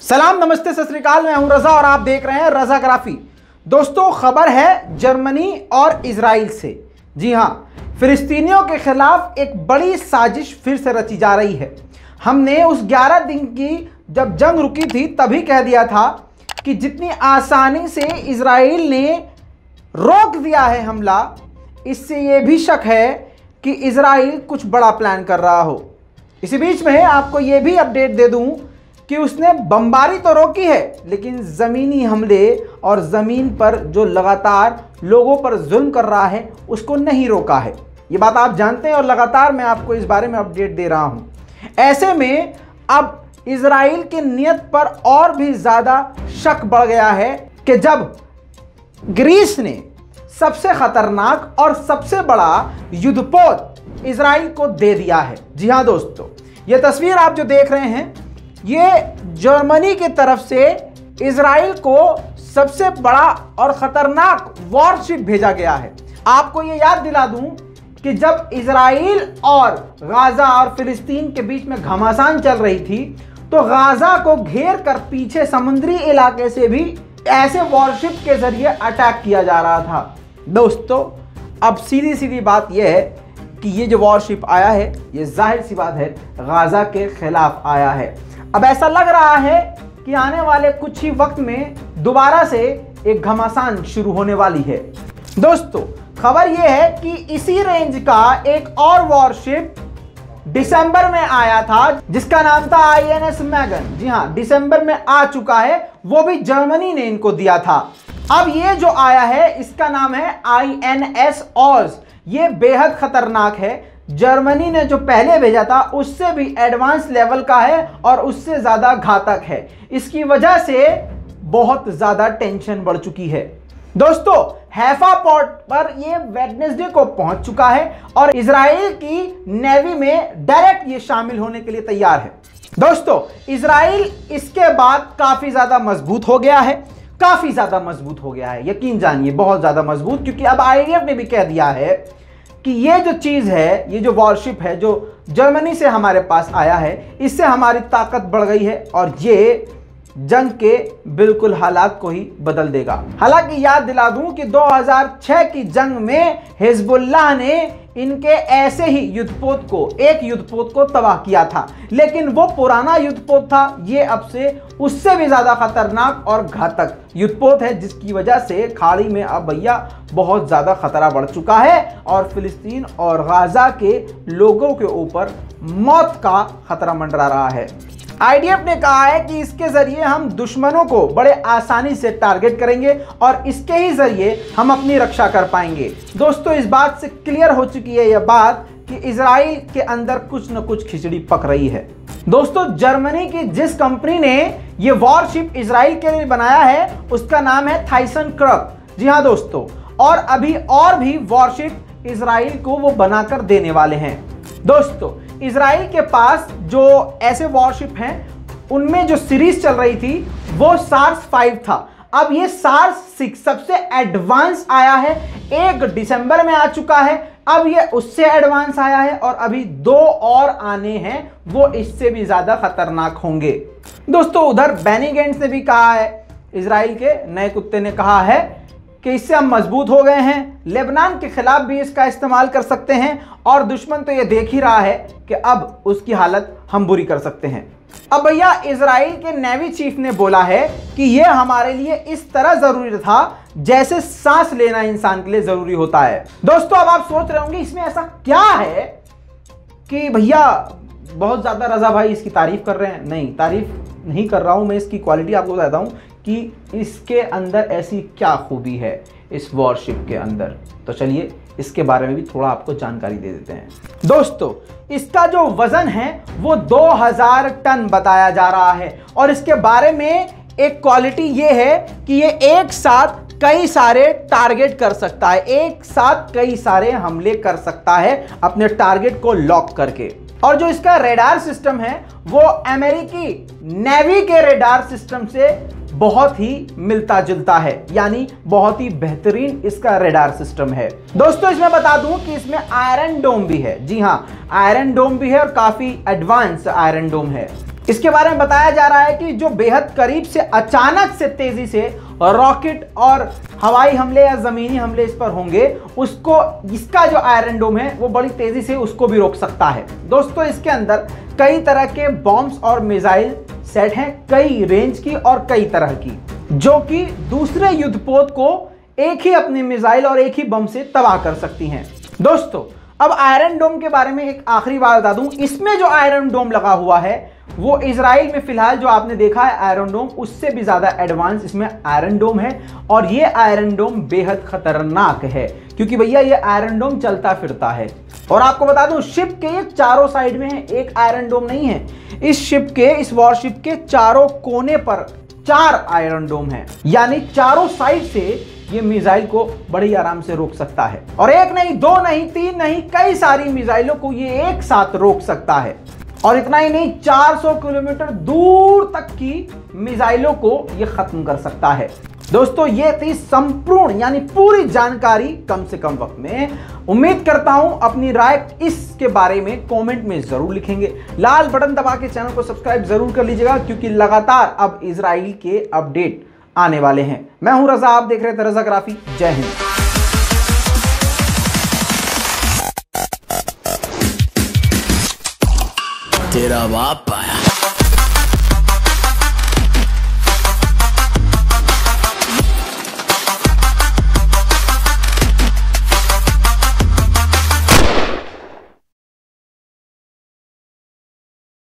सलाम, नमस्ते, सत श्री अकाल। मैं हूं रजा और आप देख रहे हैं रजाग्राफी। दोस्तों, खबर है जर्मनी और इजराइल से। जी हां, फिलिस्तीनियों के खिलाफ एक बड़ी साजिश फिर से रची जा रही है। हमने उस 11 दिन की जब जंग रुकी थी तभी कह दिया था कि जितनी आसानी से इजराइल ने रोक दिया है हमला, इससे ये भी शक है कि इजराइल कुछ बड़ा प्लान कर रहा हो। इसी बीच में आपको ये भी अपडेट दे दूं कि उसने बमबारी तो रोकी है, लेकिन ज़मीनी हमले और ज़मीन पर जो लगातार लोगों पर जुल्म कर रहा है उसको नहीं रोका है। ये बात आप जानते हैं और लगातार मैं आपको इस बारे में अपडेट दे रहा हूँ। ऐसे में अब इजराइल की नीयत पर और भी ज़्यादा शक बढ़ गया है कि जब ग्रीस ने सबसे खतरनाक और सबसे बड़ा युद्धपोत इजराइल को दे दिया है। जी हाँ दोस्तों, ये तस्वीर आप जो देख रहे हैं, ये जर्मनी की तरफ से इजराइल को सबसे बड़ा और खतरनाक वॉरशिप भेजा गया है। आपको ये याद दिला दूं कि जब इजराइल और गाजा और फिलिस्तीन के बीच में घमासान चल रही थी, तो गाजा को घेर कर पीछे समुद्री इलाके से भी ऐसे वॉरशिप के जरिए अटैक किया जा रहा था। दोस्तों, अब सीधी सीधी बात यह है कि ये जो वॉरशिप आया है, ये जाहिर सी बात है गाजा के खिलाफ आया है। अब ऐसा लग रहा है कि आने वाले कुछ ही वक्त में दोबारा से एक घमासान शुरू होने वाली है। दोस्तों, खबर यह है कि इसी रेंज का एक और वॉरशिप दिसंबर में आया था, जिसका नाम था INS मैगन। जी हां, दिसंबर में आ चुका है, वो भी जर्मनी ने इनको दिया था। अब ये जो आया है, इसका नाम है INS ओज। ये बेहद खतरनाक है। जर्मनी ने जो पहले भेजा था उससे भी एडवांस लेवल का है और उससे ज्यादा घातक है। इसकी वजह से बहुत ज्यादा टेंशन बढ़ चुकी है। दोस्तों, हैफा पोर्ट पर ये वेडनेसडे को पहुंच चुका है और इजराइल की नेवी में डायरेक्ट ये शामिल होने के लिए तैयार है। दोस्तों, इजराइल इसके बाद काफी ज्यादा मजबूत हो गया है, काफी ज्यादा मजबूत हो गया है, यकीन जानिए बहुत ज्यादा मजबूत। क्योंकि अब IDF ने भी कह दिया है कि ये जो चीज है, ये जो वॉरशिप है जो जर्मनी से हमारे पास आया है, इससे हमारी ताकत बढ़ गई है और ये जंग के बिल्कुल हालात को ही बदल देगा। हालांकि याद दिला दूं कि 2006 की जंग में हिजबुल्लाह ने इनके ऐसे ही एक युद्धपोत को तबाह किया था, लेकिन वो पुराना युद्धपोत था। ये अब से उससे भी ज्यादा खतरनाक और घातक युद्धपोत है, जिसकी वजह से खाड़ी में अब भैया बहुत ज्यादा खतरा बढ़ चुका है और फिलिस्तीन और गाजा के लोगों के ऊपर मौत का खतरा मंडरा रहा है। IDF ने कहा है कि इसके जरिए हम दुश्मनों को बड़े आसानी से टारगेट करेंगे और इसके ही जरिए हम अपनी रक्षा कर पाएंगे। दोस्तों, इस बात से क्लियर हो चुकी है यह बात कि इजराइल के अंदर कुछ न कुछ खिचड़ी पक रही है। दोस्तों, जर्मनी की जिस कंपनी ने यह वॉरशिप इजराइल के लिए बनाया है उसका नाम है ThyssenKrupp। जी हाँ दोस्तों, और अभी और भी वॉरशिप इजराइल को वो बनाकर देने वाले हैं। दोस्तों, इजराइल के पास जो ऐसे वॉरशिप हैं, उनमें जो सीरीज चल रही थी वो SARS 5 था। अब ये SARS 6 सबसे एडवांस आया है, 1 दिसंबर में आ चुका है। अब ये उससे एडवांस आया है और अभी 2 और आने हैं, वो इससे भी ज्यादा खतरनाक होंगे। दोस्तों, उधर बेनी गैंट्स ने भी कहा है, इजराइल के नए कुत्ते ने कहा है कि इससे हम मजबूत हो गए हैं, लेबनान के खिलाफ भी इसका इस्तेमाल कर सकते हैं और दुश्मन तो ये देख ही रहा है कि अब उसकी हालत हम बुरी कर सकते हैं। अब भैया, इजराइल के नेवी चीफ ने बोला है कि ये हमारे लिए इस तरह जरूरी था जैसे सांस लेना इंसान के लिए जरूरी होता है। दोस्तों, अब आप सोच रहे होंगे इसमें ऐसा क्या है कि भैया बहुत ज्यादा रजा भाई इसकी तारीफ कर रहे हैं। नहीं, तारीफ नहीं कर रहा हूं मैं, इसकी क्वालिटी आपको बताता हूं कि इसके अंदर ऐसी क्या खूबी है इस वॉरशिप के अंदर। तो चलिए इसके बारे में भी थोड़ा आपको जानकारी दे देते हैं। दोस्तों, इसका जो वजन है वो 2000 टन बताया जा रहा है और इसके बारे में एक क्वालिटी ये है कि ये एक साथ कई सारे टारगेट कर सकता है, एक साथ कई सारे हमले कर सकता है अपने टारगेट को लॉक करके। और जो इसका रेडार सिस्टम है वो अमेरिकी नेवी के रेडार सिस्टम से बहुत ही मिलता जुलता है, यानी बहुत ही बेहतरीन इसका रेडार सिस्टम है। दोस्तों, इसमें बता दूं कि इसमें आयरन डोम भी है। जी हां, आयरन डोम भी है और काफी एडवांस आयरन डोम है। इसके बारे में बताया जा रहा है कि जो बेहद करीब से अचानक से तेजी से रॉकेट और हवाई हमले या जमीनी हमले इस पर होंगे, उसको इसका जो आयरन डोम है वो बड़ी तेजी से उसको भी रोक सकता है। दोस्तों इसके अंदर कई तरह के बॉम्ब्स और मिसाइल सेट हैं, कई रेंज की और कई तरह की, जो कि दूसरे युद्धपोत को एक ही अपने मिसाइल और एक ही बम से तबाह कर सकती हैं। दोस्तों अब आयरन डोम के बारे में एक आखिरी बात बता दूं, इसमें जो आयरन डोम लगा हुआ है वो इजराइल में फिलहाल जो आपने देखा है आयरन डोम, उससे भी ज्यादा एडवांस इसमें आयरन डोम है। और ये आयरन डोम बेहद खतरनाक है क्योंकि भैया ये आयरन डोम चलता फिरता है। और आपको बता दूं शिप के ये चारों साइड में है, एक आयरन डोम नहीं है। इस वॉरशिप के चारों कोने पर 4 आयरन डोम है, यानी चारों साइड से ये मिसाइल को बड़ी आराम से रोक सकता है। और एक नहीं, 2 नहीं, 3 नहीं, कई सारी मिसाइलों को ये एक साथ रोक सकता है। और इतना ही नहीं, 400 किलोमीटर दूर तक की मिसाइलों को ये खत्म कर सकता है। दोस्तों ये थी संपूर्ण यानी पूरी जानकारी कम से कम वक्त में। उम्मीद करता हूं अपनी राय इसके बारे में कमेंट में जरूर लिखेंगे। लाल बटन दबा के चैनल को सब्सक्राइब जरूर कर लीजिएगा क्योंकि लगातार अब इजराइल के अपडेट आने वाले हैं। मैं हूं रजा, आप देख रहे थे रजा ग्राफी। जय हिंद। तेरा बाप आया।